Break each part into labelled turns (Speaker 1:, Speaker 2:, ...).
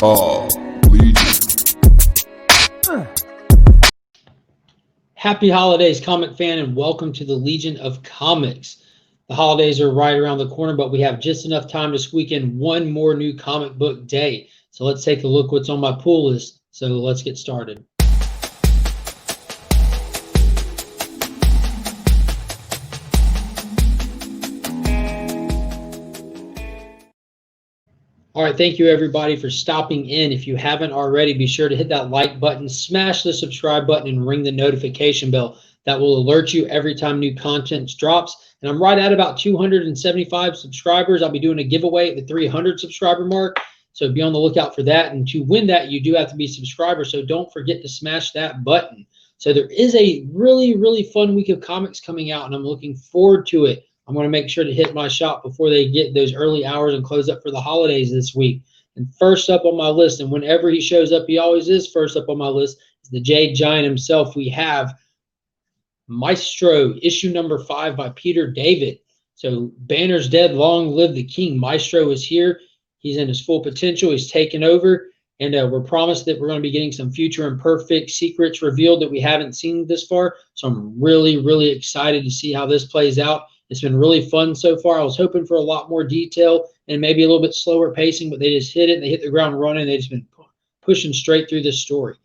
Speaker 1: Legion.
Speaker 2: Happy holidays, comic fan, and welcome to the Legion of Comics. The holidays are right around the corner, but we have just enough time to squeak in one more new comic book day. So let's take a look what's on my pull list. So let's get started. All right, thank you everybody for stopping in. If you haven't already, be sure to hit that like button, smash the subscribe button, and ring the notification bell. That will alert you every time new content drops. And I'm right at about 275 subscribers. I'll be doing a giveaway at the 300 subscriber mark. So be on the lookout for that. And to win that, you do have to be a subscriber. So don't forget to smash that button. So there is a really, really fun week of comics coming out, and I'm looking forward to it. I'm going to make sure to hit my shop before they get those early hours and close up for the holidays this week. And first up on my list, and whenever he shows up, he always is first up on my list, is the Jade Giant himself. We have Maestro, issue number 5 by Peter David. So Banner's dead, long live the king. Maestro is here. He's in his full potential. He's taken over. And we're promised that we're going to be getting some future imperfect secrets revealed that we haven't seen this far. So I'm really, really excited to see how this plays out. It's been really fun so far. I was hoping for a lot more detail and maybe a little bit slower pacing, but they just hit it and they hit the ground running. They've just been pushing straight through this story.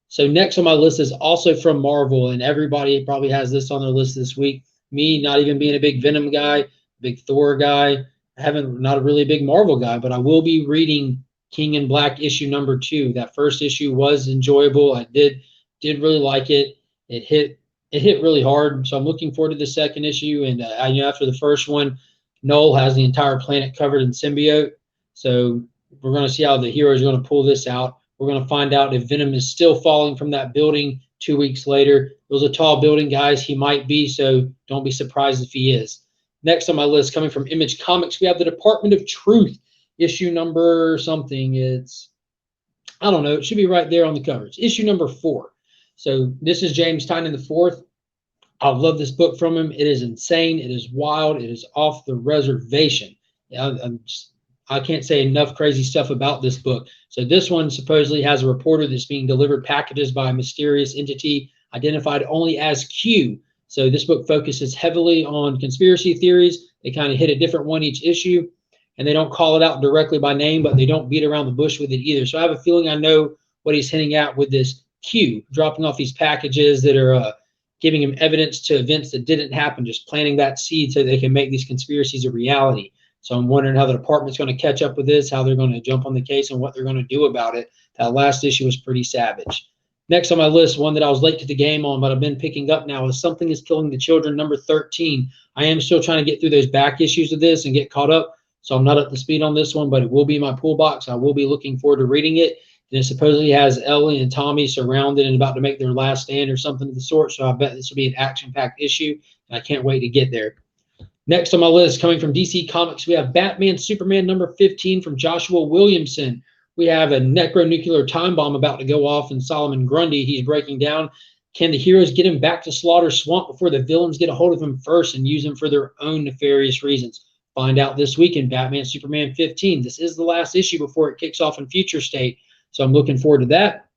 Speaker 2: So next on my list is also from Marvel, and everybody probably has this on their list this week. Me, not even being a big Venom guy, big Thor guy, not a really big Marvel guy, but I will be reading King in Black issue number 2. That first issue was enjoyable. I did really like it. It hit really hard, so I'm looking forward to the second issue. And I know after the first one, Noel has the entire planet covered in symbiote, so we're going to see how the heroes are going to pull this out. We're going to find out if Venom is still falling from that building 2 weeks later. It was a tall building, guys. He might be, so don't be surprised if he is. Next on my list, coming from Image Comics, we have the Department of Truth, issue number something. I don't know. It should be right there on the cover. It's issue number 4. So this is James Tynion IV. I love this book from him. It is insane. It is wild. It is off the reservation. I can't say enough crazy stuff about this book. So this one supposedly has a reporter that's being delivered packages by a mysterious entity identified only as Q. So this book focuses heavily on conspiracy theories. They kind of hit a different one each issue, and they don't call it out directly by name, but they don't beat around the bush with it either. So I have a feeling I know what he's hinting at with this Q, dropping off these packages that are giving him evidence to events that didn't happen, just planting that seed so they can make these conspiracies a reality. So I'm wondering how the department's going to catch up with this, how they're going to jump on the case, and what they're going to do about it. That last issue was pretty savage. Next on my list, one that I was late to the game on, but I've been picking up now, is Something is Killing the Children, number 13. I am still trying to get through those back issues of this and get caught up, so I'm not up to speed on this one, but it will be in my pool box. I will be looking forward to reading it. And it supposedly has Ellie and Tommy surrounded and about to make their last stand or something of the sort. So I bet this will be an action-packed issue, and I can't wait to get there. Next on my list, coming from DC Comics, we have Batman Superman number 15 from Joshua Williamson. We have a necronuclear time bomb about to go off in Solomon Grundy. He's breaking down. Can the heroes get him back to Slaughter Swamp before the villains get a hold of him first and use him for their own nefarious reasons? Find out this week in Batman Superman 15. This is the last issue before it kicks off in Future State. So I'm looking forward to that.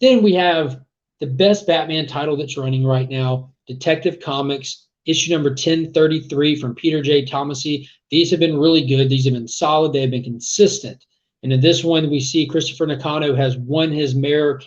Speaker 2: Then we have the best Batman title that's running right now, Detective Comics, issue number 1033 from Peter J. Tomasi. These have been really good. These have been solid. They have been consistent. And in this one, we see Christopher Nakano has won his mayoral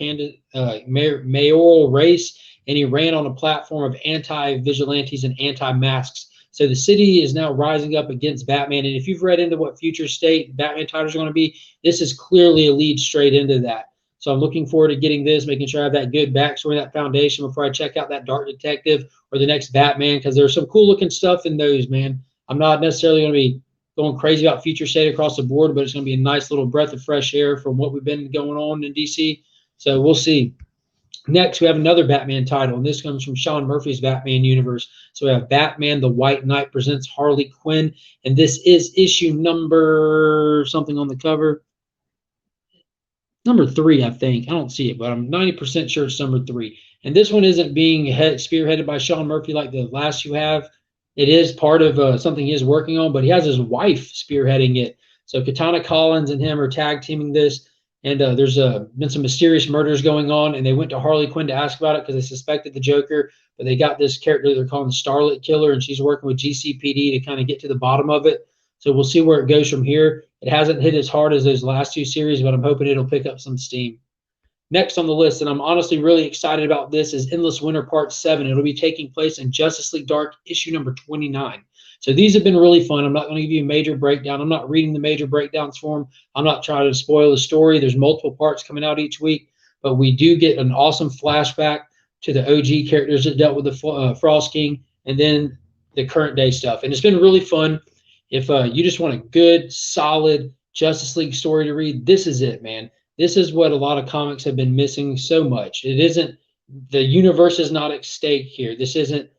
Speaker 2: race, and he ran on a platform of anti-vigilantes and anti-masks. So the city is now rising up against Batman. And if you've read into what future state Batman titles are going to be, this is clearly a lead straight into that. So I'm looking forward to getting this, making sure I have that good backstory, that foundation before I check out that Dark Detective or the next Batman, because there's some cool looking stuff in those, man. I'm not necessarily going to be going crazy about future state across the board, but it's going to be a nice little breath of fresh air from what we've been going on in DC. So we'll see. Next, we have another Batman title, and this comes from Sean Murphy's Batman universe. So we have Batman the White Knight presents Harley Quinn, and this is issue number something on the cover. Number 3, I think. I don't see it, but I'm 90% sure it's number 3. And this one isn't being spearheaded by Sean Murphy like the last you have. It is part of something he is working on, but he has his wife spearheading it. So Katana Collins and him are tag teaming this. and there's been some mysterious murders going on, and they went to Harley Quinn to ask about it because they suspected the Joker, but they got this character they're calling the Starlet Killer, and she's working with GCPD to kind of get to the bottom of it. So we'll see where it goes from here. It hasn't hit as hard as those last two series, but I'm hoping it'll pick up some steam. Next on the list, and I'm honestly really excited about this, is Endless Winter Part 7. It'll be taking place in Justice League Dark issue number 29. So these have been really fun. I'm not going to give you a major breakdown. I'm not reading the major breakdowns for them. I'm not trying to spoil the story. There's multiple parts coming out each week, but we do get an awesome flashback to the OG characters that dealt with the Frost King, and then the current day stuff. And it's been really fun. If you just want a good, solid Justice League story to read, this is it, man. This is what a lot of comics have been missing so much. It isn't, the universe is not at stake here. This isn't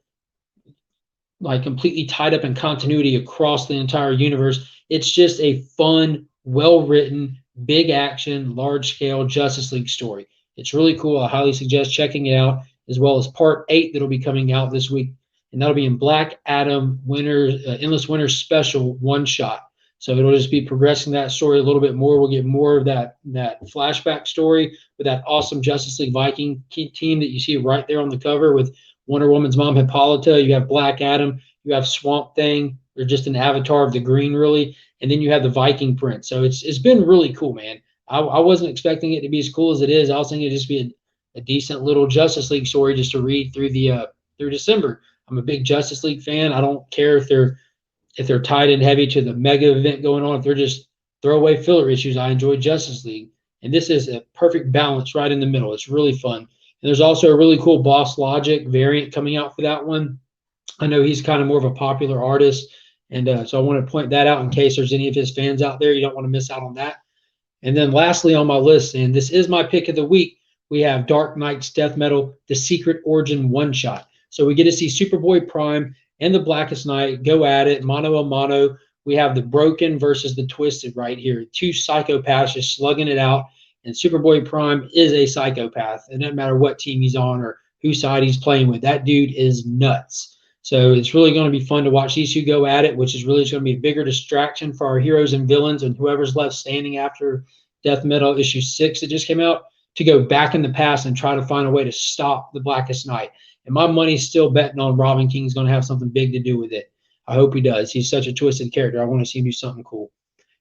Speaker 2: like completely tied up in continuity across the entire universe. It's just a fun, well-written, big action, large-scale Justice League story. It's really cool. I highly suggest checking it out, as well as Part 8 that'll be coming out this week. And that'll be in Black Adam Endless Winter Special one-shot. So it'll just be progressing that story a little bit more. We'll get more of that flashback story with that awesome Justice League Viking team that you see right there on the cover with Wonder Woman's mom, Hippolyta. You have Black Adam. You have Swamp Thing. They're just an avatar of the green, really. And then you have the Viking Prince. So it's been really cool, man. I wasn't expecting it to be as cool as it is. I was thinking it'd just be a decent little Justice League story just to read through through December. I'm a big Justice League fan. I don't care if they're tied in heavy to the mega event going on, if they're just throwaway filler issues. I enjoy Justice League. And this is a perfect balance right in the middle. It's really fun. And there's also a really cool Boss Logic variant coming out for that one. I know he's kind of more of a popular artist. And so I want to point that out in case there's any of his fans out there. You don't want to miss out on that. And then lastly on my list, and this is my pick of the week, we have Dark Knight's Death Metal, The Secret Origin one-shot. So we get to see Superboy Prime and the Blackest Night go at it, mano a mano. We have the Broken versus the Twisted right here. Two psychopaths just slugging it out. And Superboy Prime is a psychopath. It doesn't matter what team he's on or whose side he's playing with. That dude is nuts. So it's really going to be fun to watch these two go at it, which is really just going to be a bigger distraction for our heroes and villains and whoever's left standing after Death Metal issue 6 that just came out, to go back in the past and try to find a way to stop the Blackest Night. And my money's still betting on Robin King's going to have something big to do with it. I hope he does. He's such a twisted character. I want to see him do something cool.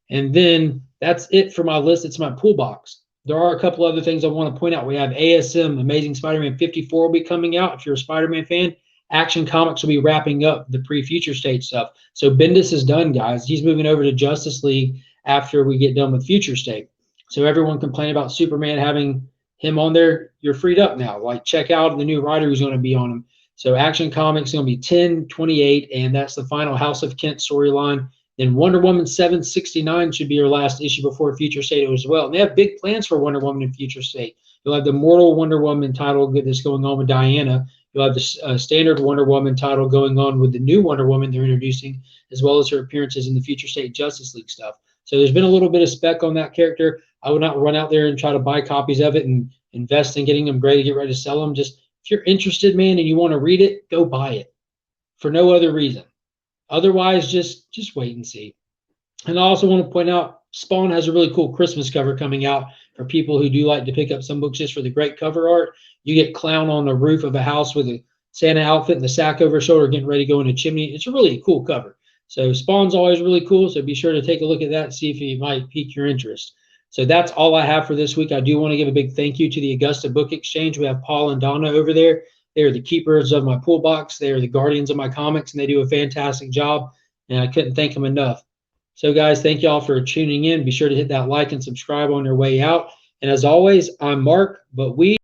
Speaker 2: And then that's it for my list. It's my pool box. There are a couple other things I want to point out. We have ASM, Amazing Spider-Man 54 will be coming out. If you're a Spider-Man fan, Action Comics will be wrapping up the pre-Future State stuff. So Bendis is done, guys. He's moving over to Justice League after we get done with Future State. So everyone complaining about Superman having him on there, you're freed up now. Like, check out the new writer who's going to be on him. So Action Comics is going to be 10/28, and that's the final House of Kent storyline. Then Wonder Woman 769 should be your last issue before Future State as well. And they have big plans for Wonder Woman in Future State. You'll have the Mortal Wonder Woman title that's going on with Diana. You'll have the standard Wonder Woman title going on with the new Wonder Woman they're introducing, as well as her appearances in the Future State Justice League stuff. So there's been a little bit of spec on that character. I would not run out there and try to buy copies of it and invest in getting them ready, get ready to sell them. Just if you're interested, man, and you want to read it, go buy it for no other reason. Otherwise, just wait and see. And I also want to point out, Spawn has a really cool Christmas cover coming out for people who do like to pick up some books just for the great cover art. You get Clown on the roof of a house with a Santa outfit and the sack over his shoulder getting ready to go in a chimney. It's a really cool cover. So Spawn's always really cool, so be sure to take a look at that and see if it might pique your interest. So that's all I have for this week. I do want to give a big thank you to the Augusta Book Exchange. We have Paul and Donna over there. They are the keepers of my pool box. They are the guardians of my comics, and they do a fantastic job, and I couldn't thank them enough. So, guys, thank you all for tuning in. Be sure to hit that like and subscribe on your way out. And as always, I'm Mark, but we